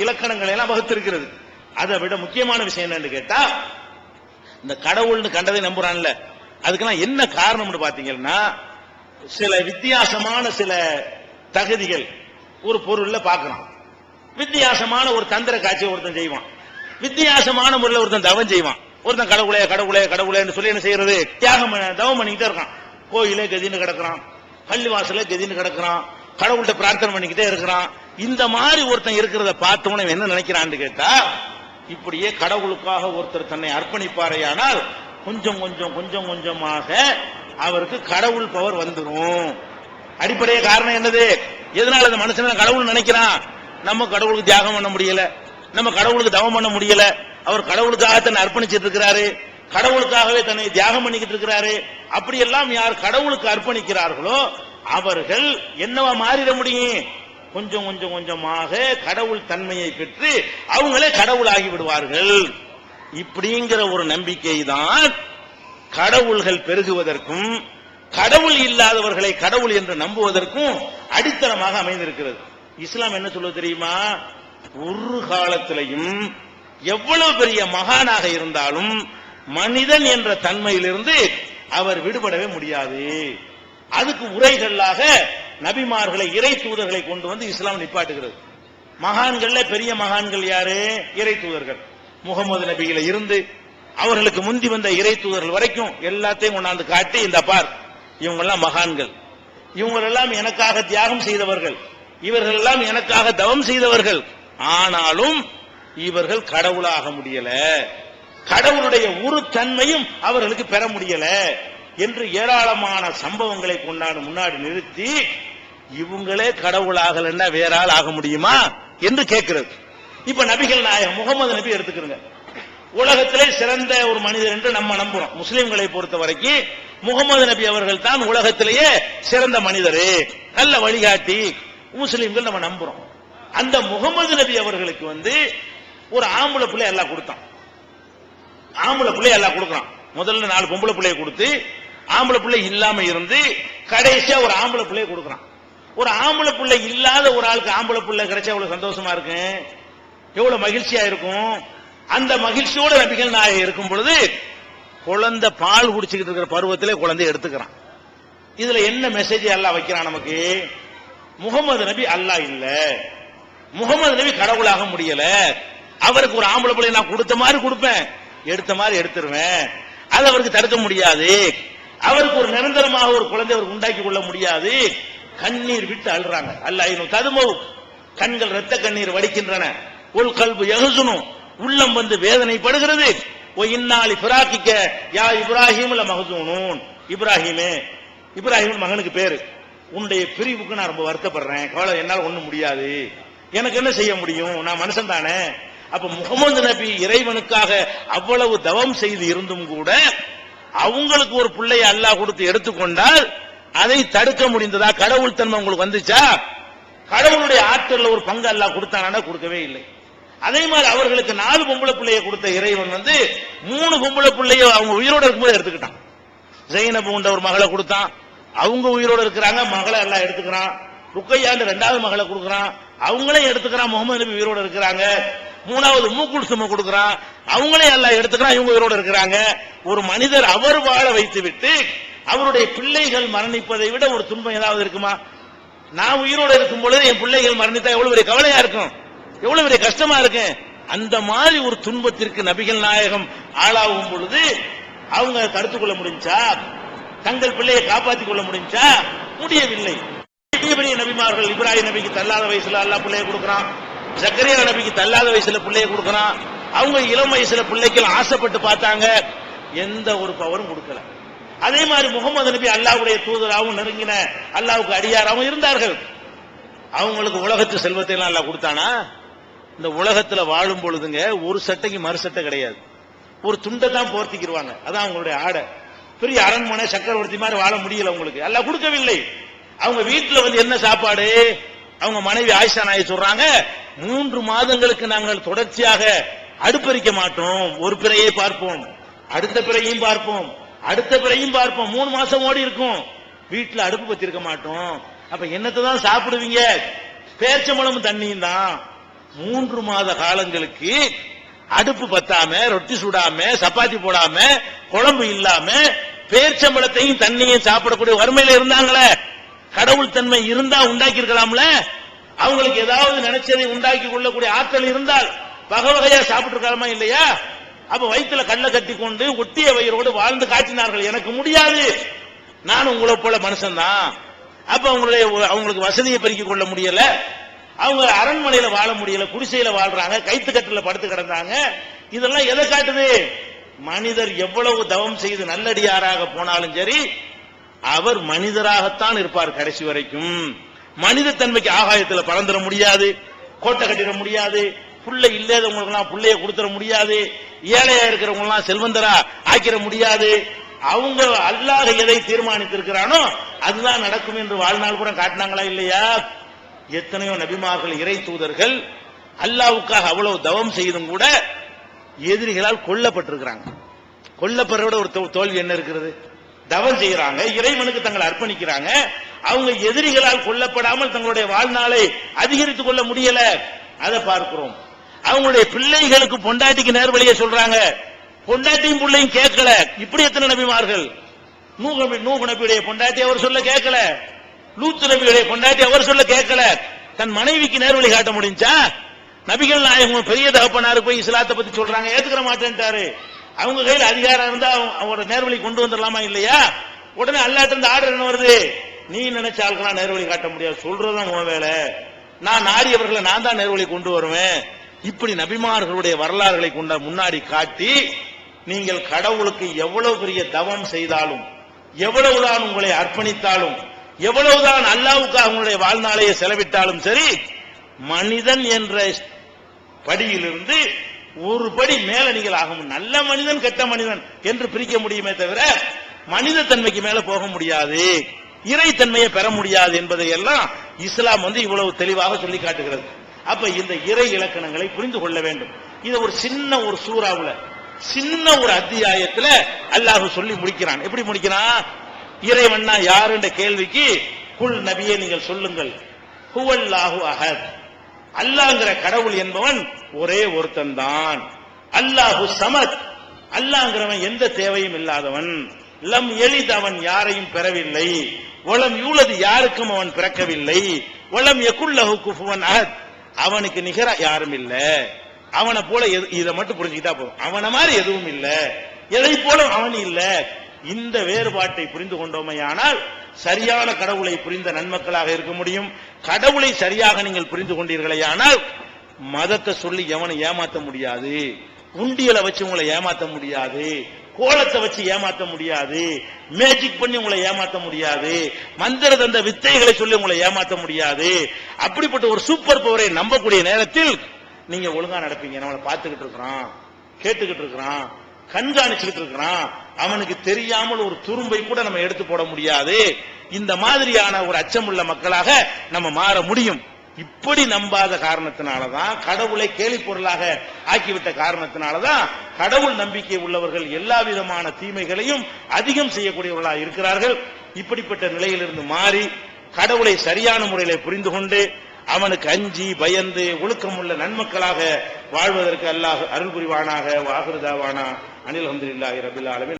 இலக்கணங்களை எல்லாம் வகுத்திருக்கிறது. அதை விட முக்கியமான விஷயம் என்னன்னு கேட்டா, இந்த கடவுள்னு கண்டதை நம்புறான்ல, அதுக்கெல்லாம் என்ன காரணம்னு பாத்தீங்கன்னா, சில வித்தியாசமான சில தகுதிகள் ஒரு பொருள்ல பாக்குறான். வித்தியாசமான ஒரு தந்திர காட்சியை ஒருத்தன் செய்வான், வித்தியாசமான முறையில் ஒருத்தன் தவம் செய்வான். ஒருத்தன் கடவுளே கடவுளே கடவுளேன்னு சொல்லி என்ன செய்யறது, தியாகம் தவம் பண்ணிக்கிட்டே இருக்கான். கோயிலே கதின்னு கிடக்குறான், பள்ளிவாசல கதின்னு கிடக்குறான், கடவுள்கிட்ட பிரார்த்தனை பண்ணிக்கிட்டே இருக்கிறான். இந்த மாதிரி ஒருத்தன் இருக்கிறத பார்த்தவன என்ன நினைக்கிறான்னு கேட்டா, இப்படியே கடவுளுக்காக ஒருத்தர் தன்னை அர்ப்பணிப்பாரையானால் கொஞ்சம் கொஞ்சம் கொஞ்சம் கொஞ்சமாக அவருக்கு கடவுள் பவர் வந்துடும். அடிப்படைய காரணம் என்னது, எதனால அந்த மனுஷன் கடவுள் நினைக்கிறான், நம்ம கடவுளுக்கு தியாகம் பண்ண முடியல, நம்ம கடவுளுக்கு தவம் பண்ண முடியல, அவர் கடவுளுக்காக தன்னை அர்ப்பணிச்சிட்டு இருக்கிறாரு, கடவுளுக்காகவே தன்னை தியாகம் பண்ணிக்கிட்டு இருக்கிறாரு. அப்படியெல்லாம் யார் கடவுளுக்கு அர்ப்பணிக்கிறார்களோ அவர்கள் என்னவா மாறிட முடியும், கொஞ்சம் கொஞ்சம் கொஞ்சமாக கடவுள் தன்மையை பெற்று அவங்களே கடவுளாகி விடுவார்கள். இப்படிங்கிற ஒரு நம்பிக்கை தான் கடவுள்கள் பெருகுவதற்கும் கடவுள் இல்லாதவர்களை கடவுள் என்று நம்புவதற்கும் அடித்தளமாக அமைந்திருக்கிறது. இஸ்லாம் என்ன சொல்வது தெரியுமா, ஒரு காலத்திலையும் எவ்வளவு பெரிய மகானாக இருந்தாலும் மனிதன் என்ற தன்மையிலிருந்து அவர் விடுபடவே முடியாது. அதுக்கு உரைகளாக நபிமார்களை, இறை தூதர்களை கொண்டு வந்து இஸ்லாம் நிப்பாட்டுகிறது. மகான்கள்ல பெரிய மகான்கள் யாரு, இறை தூதர்கள். முகமது நபியில இருந்து அவர்களுக்கு முந்தி வந்த இறை தூதர்கள் வரைக்கும் எல்லாத்தையும் கொண்டாந்து காட்டி, இந்த பார் இவங்கெல்லாம் மகான்கள், இவங்களெல்லாம் எனக்காக தியாகம் செய்தவர்கள், இவர்கள் எல்லாம் எனக்காக தவம் செய்தவர்கள், ஆனாலும் இவர்கள் கடவுளாக முடியல, கடவுளுடைய ஒரு தன்மையும் அவர்களுக்கு பெற முடியல என்று ஏராளமான சம்பவங்களை கொண்டாடு முன்னாடி நிறுத்தி, இவங்களே கடவுளாகலன்னா வேற ஆள் ஆக முடியுமா என்று கேட்கிறது. இப்ப நபிகள் நாயகம் முகமது நபி எடுத்துக்கிறங்க, உலகத்திலே சிறந்த ஒரு மனிதர் என்று நம்ம நம்புறோம். முஸ்லிம்களை பொறுத்த வரைக்கும் முகமது நபி அவர்கள் தான் உலகத்திலேயே சிறந்த மனிதரே, நல்ல வழிகாட்டி முஸ்லிம்கள் நம்ம நம்புறோம். அந்த முகமது நபி அவர்களுக்கு ஒரு ஆம்பளை பிள்ளை எல்லாம் கொடுத்தான், ஆம்பளை பிள்ளை எல்லாம் கொடுக்கிறான். முதல்ல 4 பொம்பளை பிள்ளையை கொடுத்து ஆம்பளை பிள்ளை இல்லாம இருந்து கடைசியா ஒரு ஆம்பளை பிள்ளையை கொடுக்கிறான். ஒரு ஆம்பளை பிள்ளை இல்லாத ஒரு ஆளுக்கு ஆம்பளை பிள்ளை கிடைச்சா எவ்வளவு சந்தோஷமா இருக்கு, எவ்வளவு மகிழ்ச்சியா இருக்கும். அந்த மகிழ்ச்சியோட நபிகள் நாயகம் இருக்கும் பொழுது குழந்தை பால் குடிச்சுக்கிட்டு இருக்கிற பருவத்திலே குழந்தை எடுத்துக்கிறான். இதுல என்ன மெசேஜ் எல்லாம் வைக்கிறான் நமக்கு, முகமது நபி அல்லாஹ் இல்ல, முகமது நபி கடவுளாக முடியல, அவருக்கு ஒரு ஆம்பளை பிள்ளை நான் கொடுத்த மாதிரி கொடுப்பேன், எடுத்த மாதிரி எடுத்துருவேன், அது அவருக்கு தடுக்க முடியாது, அவருக்கு ஒரு நிரந்தரமாக ஒரு குழந்தை அவருக்கு உண்டாக்கி கொள்ள முடியாது. கண்ணீர் விட்டு அழுறாங்க. அல்லாஹ் ததுமோ, கண்கள் ரத்த கண்ணீர் வடிக்கின்றன. உல் கல்பு யஹ்சுனு, உள்ளம் வேதனைப்படுகிறது. ஓ இன்னாலி ஃபிராக்கிக்க யா இப்ராஹிம் லமஹ்சூனூன், இப்ராஹிமே, இப்ராஹிம் மகனுக்கு பேரு, உன்னுடைய பிரிவுக்கு நான் ரொம்ப வருத்தப்படுறேன், கவலை, என்னால் ஒண்ணும் முடியாது, எனக்கு என்ன செய்ய முடியும், நான் மனுஷன் தானே. அப்ப முகமது நபி இறைவனுக்காக அவ்வளவு தவம் செய்து இருந்தும் கூட அவங்களுக்கு ஒரு பிள்ளையை அல்லாஹ் கொடுத்து எடுத்துக்கொண்டால் அதை தடுக்க முடிந்ததா, கடவுள் தன்மை உங்களுக்கு வந்துச்சா, கடவுளுடைய ஆற்றல்ல ஒரு பங்கு அல்லாஹ் கொடுத்தானா, கொடுக்கவே இல்லை. அதே மாதிரி அவர்களுக்கு 4 பொம்பளை பிள்ளையை கொடுத்த இறைவன் 3 பொம்பளை பிள்ளைய அவங்க உயிரோட இருக்கும்போது எடுத்துக்கிட்டான். ஜெயினப் என்ற ஒரு மகளை கொடுத்தான், அவங்க உயிரோட இருக்கிறாங்க, மகளை எல்லாம் எடுத்துக்கிறான். ருக்கையாண்டு 2வது மகளை கொடுக்கிறான், அவங்களே எடுத்துக்கிறான், முகமது நபி உயிரோட இருக்கிறாங்க. 3வது மூக்குல்சும கொடுக்கிறான், அவங்களே எல்லாம் எடுத்துக்கிறான், இவங்க உயிரோட இருக்கிறாங்க. ஒரு மனிதர் அவர் வாழ வைத்து விட்டு அவருடைய பிள்ளைகள் மரணிப்பதை விட ஒரு துன்பம் ஏதாவது இருக்குமா? நான் உயிரோட இருக்கும் பொழுது என் பிள்ளைகள் மரணித்தா எவ்வளவு பெரிய கவலையா இருக்கும், எவ்வளவு பெரிய கஷ்டமா இருக்கு. அந்த மாதிரி ஒரு துன்பத்திற்கு நபிகள் நாயகம் ஆளாகும் பொழுது அவங்க தடுத்துக் கொள்ள முடிஞ்சா, தங்கள் பிள்ளையை காப்பாற்றிக் கொள்ள முடிஞ்சா, முடியவில்லை. பெரிய பெரிய நபிமார்கள், இப்ராஹிம் நபிக்கு தள்ளாத வயசுல அல்லாஹ் பிள்ளையை கொடுக்கிறான், ஜக்கரியா நபிக்கு தள்ளாத வயசுல பிள்ளையை கொடுக்கிறான். அவங்க இளம் வயசுல பிள்ளைக்கு ஆசைப்பட்டு பார்த்தாங்க, எந்த ஒரு பவரும் கொடுக்கல. அதே மாதிரி முகமது நபி அல்லாஹ்வுடைய தூதராகவும் நெருங்கின அல்லாஹ்வுக்கு அடியாராகவும் இருந்தார்கள். அவங்களுக்கு உலகத்து செல்வத்தை எல்லாம் அல்லாஹ் கொடுத்தானா? இந்த உலகத்துல வாழும் பொழுதுங்க ஒரு சட்டைக்கு மறு சட்டை கிடையாது, ஒரு துண்டை தான் போர்த்திக்கிடுவாங்க, அதான் அவங்களுடைய ஆடை. பெரிய அரண்மனை சக்கரவர்த்தி மாதிரி வாழ முடியல, உங்களுக்கு அல்லாஹ் கொடுக்கவில்லை. அவங்க வீட்டுல என்ன சாப்பாடு, அவங்க மனைவி ஆயிஷா நாயகி சொல்றாங்க, 3 மாதங்களுக்கு நாங்கள் தொடர்ச்சியாக அடுப்பறிக்க மாட்டோம், ஒரு பிறையை பார்ப்போம், அடுத்த பிறையும் பார்ப்போம், அடுத்த பிறையும் பார்ப்போம், 3 மாசம் ஓடி இருக்கும், வீட்டுல அடுப்பு பத்தி இருக்க மாட்டோம். அப்ப என்னத்தை தான் சாப்பிடுவீங்க? பேச்சம்பழமும் தண்ணியும் தான். 3 மாத காலங்களுக்கு அடுப்பு பத்தாம, ரொட்டி சுடாம, சப்பாத்தி போடாம, குழம்பு இல்லாம, பேர்ச்சம்பளத்தையும் தண்ணியும் சாப்பிடக்கூடிய வறுமையில இருந்தாங்களே. கடவுள் தன்மை இருந்தா உண்டாக்கி இருக்கலாம்ல. அவங்களுக்கு ஏதாவது நினைச்சதை உண்டாக்கி கொள்ளக்கூடிய ஆற்றல் இருந்தால் வகை வகையா சாப்பிட்டு இருக்கலாமா இல்லையா? அப்ப வயிற்றுல கல்ல கட்டி கொண்டு ஒட்டிய வயிறோடு வாழ்ந்து காட்டினார்கள். எனக்கு முடியாது, நான் உங்களை போல மனுஷன் தான். அப்ப அவங்களுக்கு வசதியை பெருக்கிக் கொள்ள முடியல, அவங்க அரண்மனையில வாழ முடியல, குடிசையில வாழ்றாங்க, கைத்து கட்டில படுத்து கிடந்தாங்க. இதெல்லாம் எதை காட்டுது? மனிதர் எவ்வளவு தவம் செய்து நல்லடியாராக போனாலும் சரி, அவர் மனிதராகத்தான் இருப்பார் கடைசி வரைக்கும். மனித தன்மைக்கு ஆகாயத்தில் பறந்துட முடியாது, கோட்டை கட்டிட முடியாது, புள்ளை இல்லாதவங்களுக்கு எல்லாம் புள்ளைய கொடுத்துட முடியாது, ஏழையா இருக்கிறவங்க எல்லாம் செல்வந்தரா ஆக்கிட முடியாது. அவங்க அல்லாஹ் எதை தீர்மானித்திருக்கிறானோ அதுதான் நடக்கும் என்று வாழ்நாள் கூட காட்டினாங்களா இல்லையா? எத்தனையோ நபிமார்கள், இறை தூதர்கள் அல்லாஹ்வுக்காக அவ்வளவு தவம் செய்தும் கூட எதிரிகளால் கொல்லப்பட்டிருக்கிறாங்க. கொல்லப்படுறத ஒரு தோல்வி என்ன இருக்கிறது? தவம் செய்யறாங்க, இறைவனுக்கு தங்களை அர்ப்பணிக்கிறாங்க, அவங்க எதிரிகளால் கொல்லப்படாமல் தங்களுடைய வாழ்நாளை அதிகரித்துக் கொள்ள முடியல. அதை பார்க்கிறோம். அவங்களுடைய பிள்ளைகளுக்கு பொண்டாட்டிக்கு நேர்வழியை சொல்றாங்க, பொண்டாட்டியும் பிள்ளையும் கேட்கல. இப்படி எத்தனை நபிமார்கள்? நூஹ் நபியுடைய பொண்டாட்டி அவர் சொல்ல கேட்கல, லூத் நபியுடைய பொண்டாட்டி அவர் சொல்ல கேட்கல. தன் மனைவிக்கு நேர்வழி காட்ட முடிஞ்சா? நபிகள் நாயகம் பெரிய தகப்பனாரு போய் இஸ்லாத்தை பத்தி சொல்றாங்க, ஏத்துக்கிற மாட்டேன்ட்டாரு. அவங்க கையில் அதிகாரம் இருந்தா அவங்களோட நேர்வழி கொண்டு வந்துடலாமா இல்லையா? உடனே அல்லாஹ்ட்ட இருந்து ஆர்டர் என்ன வருது? நீ நினைச்ச ஆளுக்கெல்லாம் நேர்வழி காட்ட முடியாது, சொல்றதுதான் உன் வேலை, நான் நாடியவர்களை நான் தான் நேர்வழி கொண்டு வருவேன். இப்படி நபிமார்களுடைய வரலாறுகளை கொண்ட முன்னாடி காட்டி, நீங்கள் கடவுளுக்கு எவ்வளவு பெரிய தவம் செய்தாலும், எவ்வளவுதான் உங்களை அர்ப்பணித்தாலும், எவ்வளவுதான் அல்லாஹ்வுக்காக உங்களுடைய வாழ்நாளையை செலவிட்டாலும் சரி, மனிதன் என்ற படியிலிருந்து ஒரு படி மேல நீங்கள் ஆகும். நல்ல மனிதன் கெட்ட மனிதன் என்று பிரிக்க முடியுமே தவிர மனித தன்மைக்கு மேல போக முடியாது, இறை தன்மையை பெற முடியாது என்பதை எல்லாம் இஸ்லாம் இவ்வளவு தெளிவாக சொல்லி காட்டுகிறது. அப்ப இந்த இறை இலக்கணங்களை புரிந்து கொள்ள வேண்டும். இதை ஒரு சின்ன ஒரு சூறாவுல, சின்ன ஒரு அத்தியாயத்துல அல்லாஹ் சொல்லி முடிக்கிறான். எப்படி முடிக்கிறான்? இறைவன்னா யாரு என்ற கேள்விக்கு குல் நபியே நீங்கள் சொல்லுங்கள், ஹுவல்லாஹு அஹத், அல்லாஹ்ங்கிற கடவுள் என்பவன் ஒரே ஒருத்தன் தான். அல்லாஹு சமத், அல்லாஹ்ங்கிறவன் எந்த தேவையும் இல்லாதவன். லம் எலித், அவன் யாரையும் பெறவில்லை. வலம் யூலது, யாருக்கும் அவன் பிறக்கவில்லை. வலம் யகுல்லஹு குஃபுவன் அஹத், அவனுக்கு நிகரா யாரும் இல்ல. அவனை போல இதை மட்டும் புரிஞ்சுக்கிட்டா போதும், அவனை மாதிரி எதுவும் இல்ல, எதை போல அவன் இல்ல. இந்த வேறுபாட்டை புரிந்து கொண்டோமையானால் சரியான கடவுளை புரிந்த நன்மக்களாக இருக்க முடியும். கடவுளை சரியாக நீங்கள் புரிந்து கொண்டீர்களேயானால் மதத்தை சொல்லி எவனை ஏமாத்த முடியாது, உண்டியலை வச்சு உங்களை ஏமாத்த முடியாது, கோலத்தை வச்சு ஏமாத்த முடியாது, மேஜிக் பண்ணி உங்களை ஏமாத்த முடியாது, மந்திர தந்த வித்தைகளை சொல்லி உங்களை ஏமாத்த முடியாது. அப்படிப்பட்ட ஒரு சூப்பர் பவரை நம்பக்கூடிய நேரத்தில் நீங்க ஒழுங்கா நடப்பீங்க. நம்மளை பார்த்துக்கிட்டு இருக்கிறான், கேட்டுக்கிட்டு இருக்கிறான், கண்காணிச்சுக்கிட்டு இருக்கிறான், அவனுக்கு தெரியாமல் ஒரு துரும்பை கூட நம்ம எடுத்து போட முடியாது. இந்த மாதிரியான ஒரு அச்சமுள்ள மக்களாக நம்ம மாற முடியும். இப்படி நம்பாத காரணத்தினாலதான், கடவுளை கேலி பொருளாக ஆக்கிவிட்ட காரணத்தினாலதான் கடவுள் நம்பிக்கை உள்ளவர்கள் எல்லா விதமான தீமைகளையும் அதிகம் செய்யக்கூடியவர்களாக இருக்கிறார்கள். இப்படிப்பட்ட நிலையிலிருந்து மாறி கடவுளை சரியான முறையில புரிந்து கொண்டு அவனுக்கு அஞ்சி பயந்து ஒழுக்கமுள்ள நன்மக்களாக வாழ்வதற்கு அல்லாஹ் அருள் புரிவானாக. வாஹிரு தாவானா அனில் அல்ஹம்துலில்லாஹி ரப்பில் ஆலமீன்.